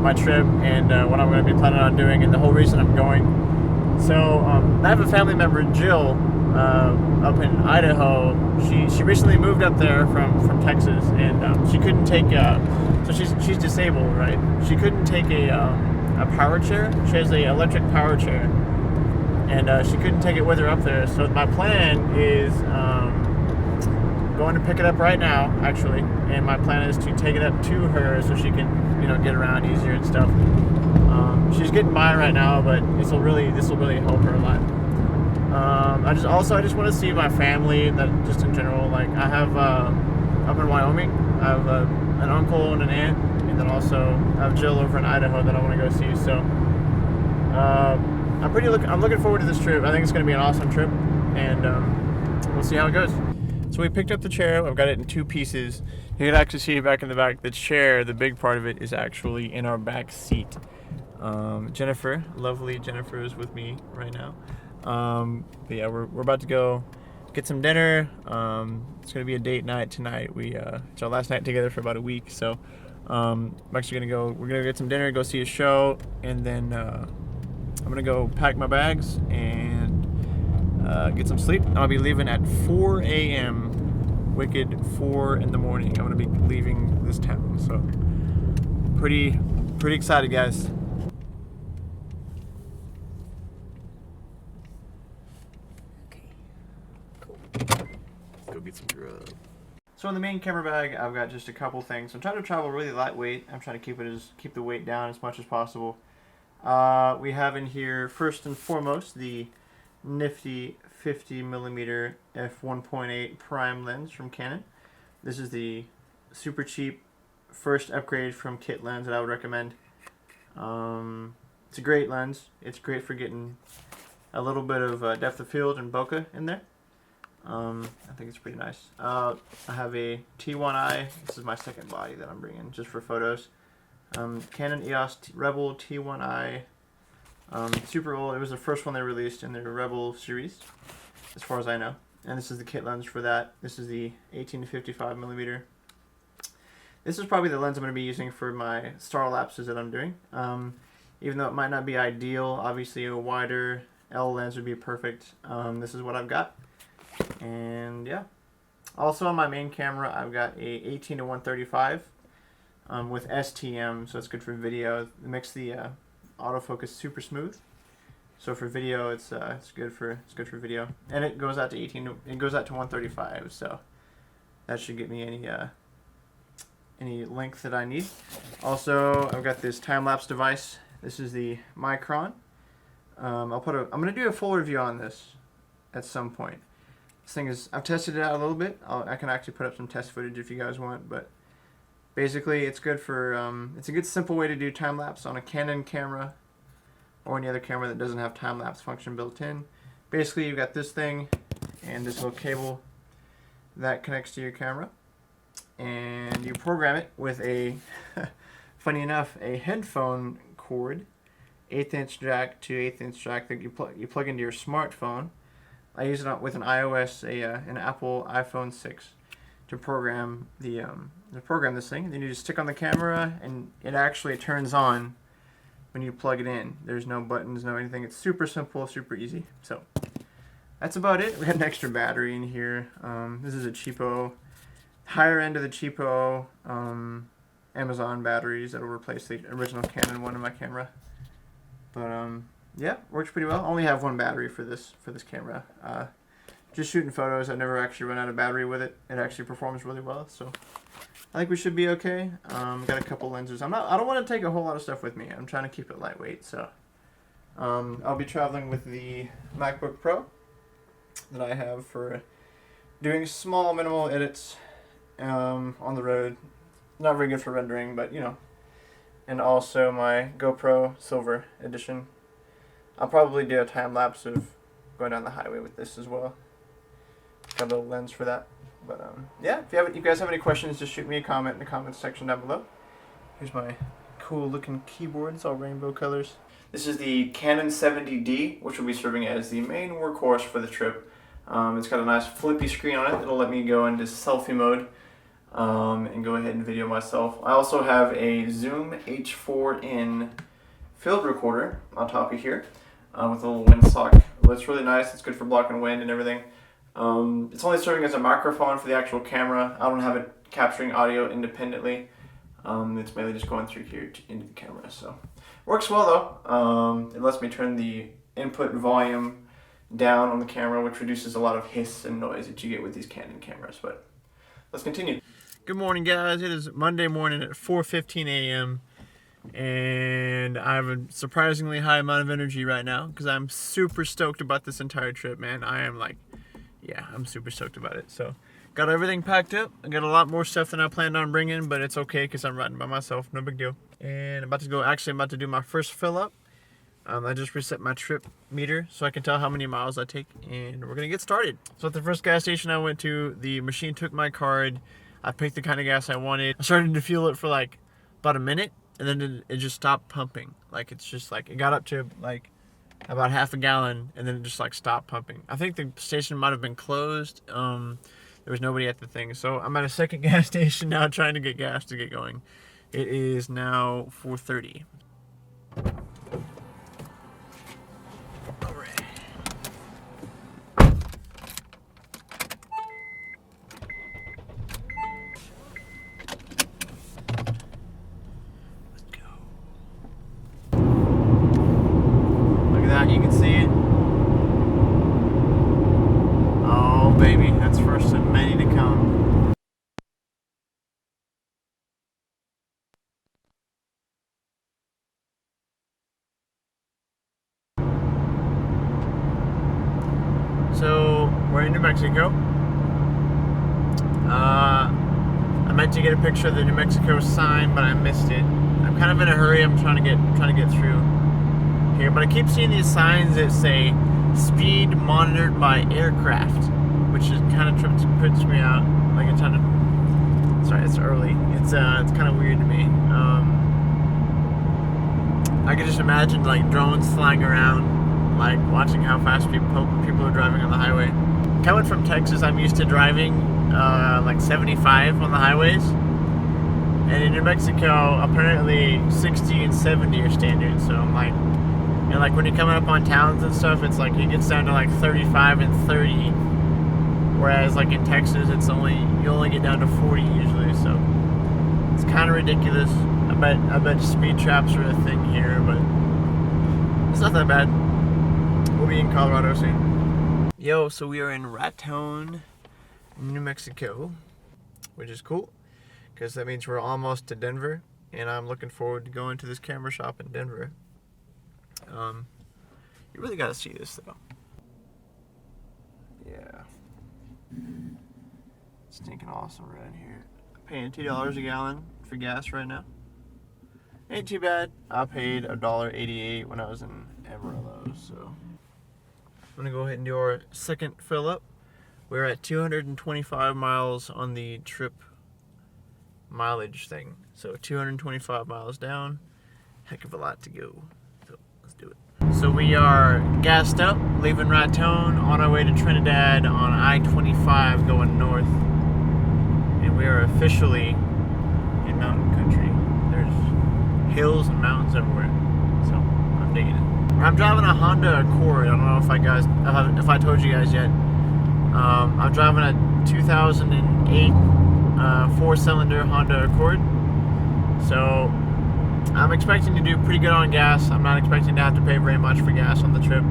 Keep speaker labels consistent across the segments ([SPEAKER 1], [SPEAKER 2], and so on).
[SPEAKER 1] my trip and what I'm going to be planning on doing and the whole reason I'm going. So I have a family member, Jill, up in Idaho. She recently moved up there from Texas, and she couldn't take so she's disabled, right? She couldn't take a power chair. She has a electric power chair, and she couldn't take it with her up there. So my plan is going to pick it up right now, actually, and my plan is to take it up to her so she can, get around easier and stuff. She's getting by right now, but this will really help her a lot. I just want to see my family, that just in general. Like I have up in Wyoming, I have an uncle and an aunt, and then also I have Jill over in Idaho that I want to go see. So I'm looking forward to this trip. I think it's going to be an awesome trip, and we'll see how it goes. So we picked up the chair. I've got it in two pieces. You can actually see back in the back. The chair, the big part of it, is actually in our back seat. Jennifer, lovely Jennifer, is with me right now. But yeah, we're about to go get some dinner. It's gonna be a date night tonight. It's our last night together for about a week. So I'm actually we're gonna get some dinner, go see a show, and then I'm gonna go pack my bags and get some sleep. I'll be leaving at 4 a.m. Wicked 4 in the morning. I'm gonna be leaving this town. So pretty excited, guys. Go get some grub. So in the main camera bag, I've got just a couple things. I'm trying to travel really lightweight. I'm trying to keep the weight down as much as possible. We have in here, first and foremost, the nifty 50mm f1.8 prime lens from Canon. This is the super cheap first upgrade from kit lens that I would recommend. It's a great lens. It's great for getting a little bit of depth of field and bokeh in there. I think it's pretty nice. I have a T1i. This is my second body that I'm bringing just for photos. Canon EOS Rebel T1i. Super old. It was the first one they released in their Rebel series, as far as I know. And this is the kit lens for that. This is the 18 to 55mm. This is probably the lens I'm going to be using for my star lapses that I'm doing. Even though it might not be ideal, obviously a wider L lens would be perfect. This is what I've got. And yeah. Also on my main camera, I've got a 18 to 135 with STM, so it's good for video. It makes the autofocus super smooth. So for video, it's good for video, and it goes out to 135. So that should get me any length that I need. Also, I've got this time-lapse device. This is the Micron. I'm gonna do a full review on this at some point. This thing is, I've tested it out a little bit. I can actually put up some test footage if you guys want, but basically it's good for, it's a good simple way to do time-lapse on a Canon camera or any other camera that doesn't have time-lapse function built in. Basically, you've got this thing and this little cable that connects to your camera, and you program it with a, funny enough, a headphone cord, 1/8 inch jack to 1/8 inch jack that you plug into your smartphone. I use it with an iOS, an Apple iPhone 6 to program this thing. Then you just stick on the camera, and it actually turns on when you plug it in. There's no buttons, no anything. It's super simple, super easy. So that's about it. We had an extra battery in here. This is a cheapo, higher end of the cheapo Amazon batteries that will replace the original Canon one in my camera. But yeah, works pretty well. I only have one battery for this camera. Just shooting photos. I've never actually run out of battery with it. It actually performs really well, so I think we should be okay. Got a couple lenses. I don't want to take a whole lot of stuff with me. I'm trying to keep it lightweight, so I'll be traveling with the MacBook Pro that I have for doing small, minimal edits on the road. Not very good for rendering, but you know. And also my GoPro Silver Edition. I'll probably do a time lapse of going down the highway with this as well. Got a little lens for that. But yeah, if you guys have any questions, just shoot me a comment in the comments section down below. Here's my cool looking keyboard. It's all rainbow colors. This is the Canon 70D, which will be serving as the main workhorse for the trip. It's got a nice flippy screen on it. It'll let me go into selfie mode. and go ahead and video myself. I also have a Zoom H4n field recorder on top of here with a little windsock. It looks really nice. It's good for blocking wind and everything. It's only serving as a microphone for the actual camera. I don't have it capturing audio independently. It's mainly just going through here into the camera. So works well though. It lets me turn the input volume down on the camera, which reduces a lot of hiss and noise that you get with these Canon cameras. But let's continue. Good morning, guys. It is Monday morning at 4:15 a.m. and I have a surprisingly high amount of energy right now because I'm super stoked about this entire trip, man. I am like, yeah, I'm super stoked about it. So got everything packed up. I got a lot more stuff than I planned on bringing, but it's okay because I'm riding by myself. No big deal. And I'm about to do my first fill up. I just reset my trip meter so I can tell how many miles I take, and we're gonna get started. So at the first gas station I went to, the machine took my card. I picked the kind of gas I wanted. I started to fuel it for like about a minute, and then it just stopped pumping. Like it's just like, it got up to like about half a gallon, and then it just like stopped pumping. I think the station might have been closed. There was nobody at the thing. So I'm at a second gas station now trying to get gas to get going. It is now 4:30. You can see it. Oh baby, that's first of many to come. So we're in New Mexico. I meant to get a picture of the New Mexico sign, but I missed it. I'm kind of in a hurry. I'm trying to get through here, but I keep seeing these signs that say speed monitored by aircraft, which is kind of trips me out. Like it's kind of, sorry, it's early. It's kind of weird to me. I could just imagine like drones flying around, like watching how fast people are driving on the highway. Coming from Texas, I'm used to driving like 75 on the highways, and in New Mexico, apparently 60 and 70 are standard. So I'm like, and like when you're coming up on towns and stuff, it's like it gets down to like 35 and 30, whereas like in Texas, you only get down to 40 usually. So it's kind of ridiculous. I bet speed traps are a thing here, but it's not that bad. We'll be in Colorado soon. Yo, so we are in Raton, New Mexico, which is cool because that means we're almost to Denver, and I'm looking forward to going to this camera shop in Denver. You really gotta see this though. Yeah. Stinking awesome around here. Paying $2 a gallon for gas right now. Ain't too bad. I paid $1.88 when I was in Amarillo, so. I'm gonna go ahead and do our second fill up. We're at 225 miles on the trip mileage thing. So 225 miles down. Heck of a lot to go. Do it. So we are gassed up, leaving Raton on our way to Trinidad on I-25 going north, and we are officially in mountain country. There's hills and mountains everywhere, so I'm digging it. I'm driving a Honda Accord. I don't know if I told you guys yet. I'm driving a 2008 4-cylinder Honda Accord. So I'm expecting to do pretty good on gas. I'm not expecting to have to pay very much for gas on the trip.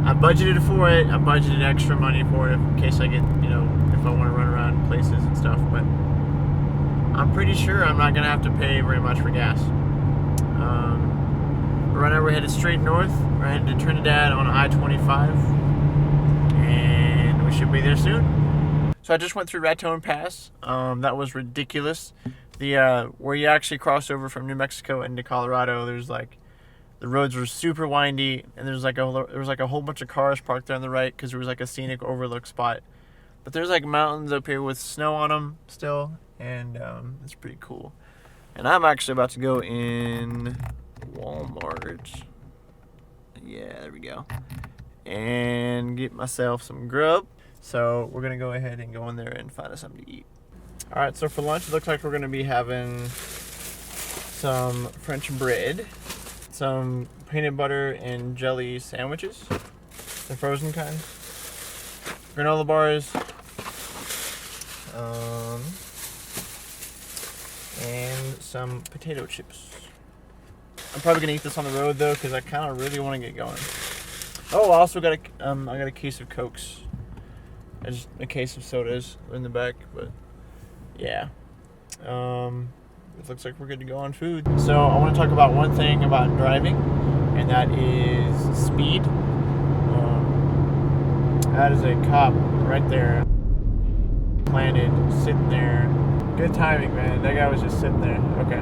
[SPEAKER 1] I budgeted for it. I budgeted extra money for it in case I get, if I want to run around places and stuff. But I'm pretty sure I'm not going to have to pay very much for gas. Right now we're headed straight north. We're headed to Trinidad on I-25. And we should be there soon. So I just went through Raton Pass. That was ridiculous. Where you actually cross over from New Mexico into Colorado, there's like, the roads were super windy, and there was like a whole bunch of cars parked there on the right because there was like a scenic overlook spot. But there's like mountains up here with snow on them still, and it's pretty cool. And I'm actually about to go in Walmart. Yeah, there we go. And get myself some grub. So we're gonna go ahead and go in there and find us something to eat. Alright, so for lunch, it looks like we're going to be having some French bread, some peanut butter and jelly sandwiches, the frozen kind, granola bars, and some potato chips. I'm probably going to eat this on the road, though, because I kind of really want to get going. Oh, I also got I got a case of Cokes. Just a case of sodas in the back, but yeah. It looks like we're good to go on food. So I want to talk about one thing about driving, and that is speed. That is a cop right there, planted, sitting there. Good timing, man. That guy was just sitting there. Okay.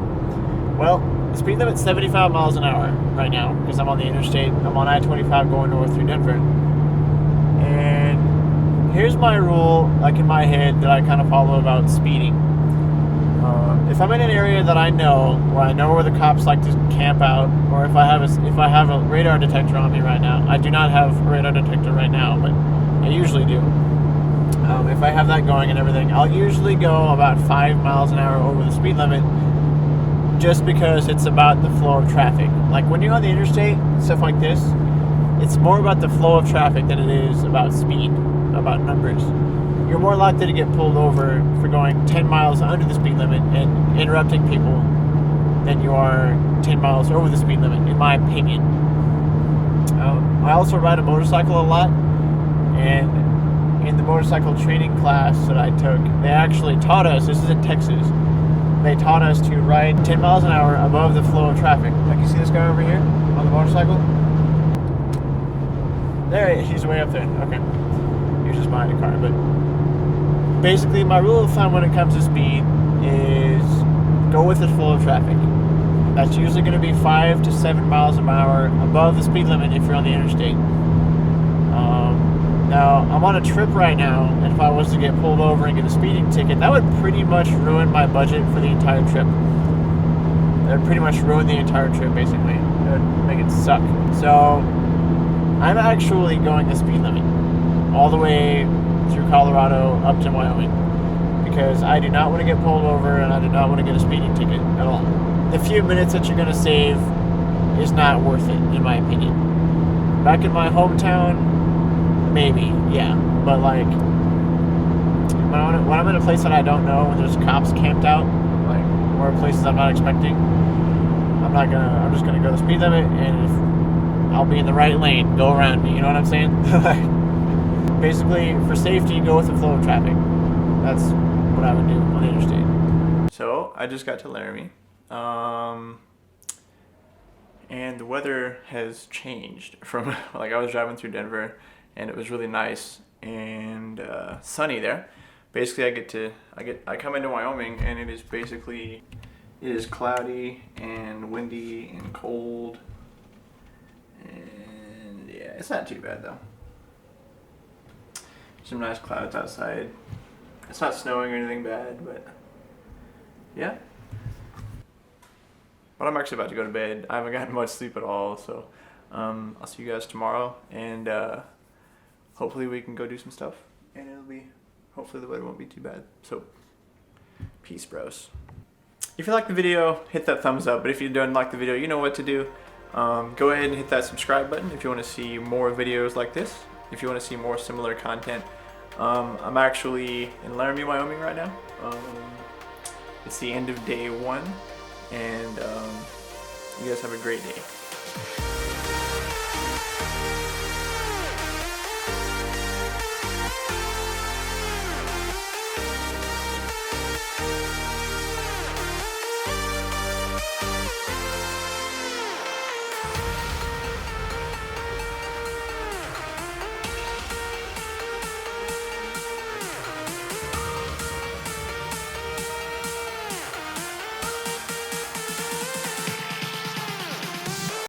[SPEAKER 1] Well, the speed limit's 75 miles an hour right now because I'm on the interstate. I'm on I-25 going north through Denver. And here's my rule, like in my head, that I kind of follow about speeding. If I'm in an area that I know, where the cops like to camp out, or if I have a radar detector on me right now. I do not have a radar detector right now, but I usually do. If I have that going and everything, I'll usually go about 5 miles an hour over the speed limit, just because it's about the flow of traffic. Like when you're on the interstate, stuff like this, it's more about the flow of traffic than it is about speed, about numbers. You're more likely to get pulled over for going 10 miles under the speed limit and interrupting people than you are 10 miles over the speed limit, in my opinion. I also ride a motorcycle a lot, and in the motorcycle training class that I took, they actually taught us, this is in Texas, they taught us to ride 10 miles an hour above the flow of traffic. Like, you see this guy over here on the motorcycle? There, he's way up there. Okay. He was just behind a car, but basically my rule of thumb when it comes to speed is go with the flow of traffic. That's usually going to be 5 to 7 miles an hour above the speed limit if you're on the interstate. Now, I'm on a trip right now, and if I was to get pulled over and get a speeding ticket, that would pretty much ruin my budget for the entire trip. That would pretty much ruin the entire trip, basically. It would make it suck. So, I'm actually going the speed limit all the way through Colorado up to Wyoming, because I do not want to get pulled over and I do not want to get a speeding ticket at all. The few minutes that you're going to save is not worth it, in my opinion. Back in my hometown, maybe, yeah, but like when I'm in a place that I don't know, when there's cops camped out, like, or places I'm not expecting, I'm just gonna go the speed limit, and if I'll be in the right lane, go around me, you know what I'm saying? Basically, for safety, go with the flow of traffic. That's what I would do on the interstate. So, I just got to Laramie. And the weather has changed from, like, I was driving through Denver, and it was really nice and sunny there. Basically, I come into Wyoming, and it is cloudy and windy and cold, and yeah, it's not too bad though. Some nice clouds outside. It's not snowing or anything bad, but yeah. But I'm actually about to go to bed. I haven't gotten much sleep at all, so I'll see you guys tomorrow, and hopefully we can go do some stuff, and hopefully the weather won't be too bad. So, peace, bros. If you like the video, hit that thumbs up, but if you don't like the video, you know what to do. Go ahead and hit that subscribe button if you want to see more videos like this, if you want to see more similar content. I'm actually in Laramie, Wyoming right now. It's the end of day 1, and you guys have a great day.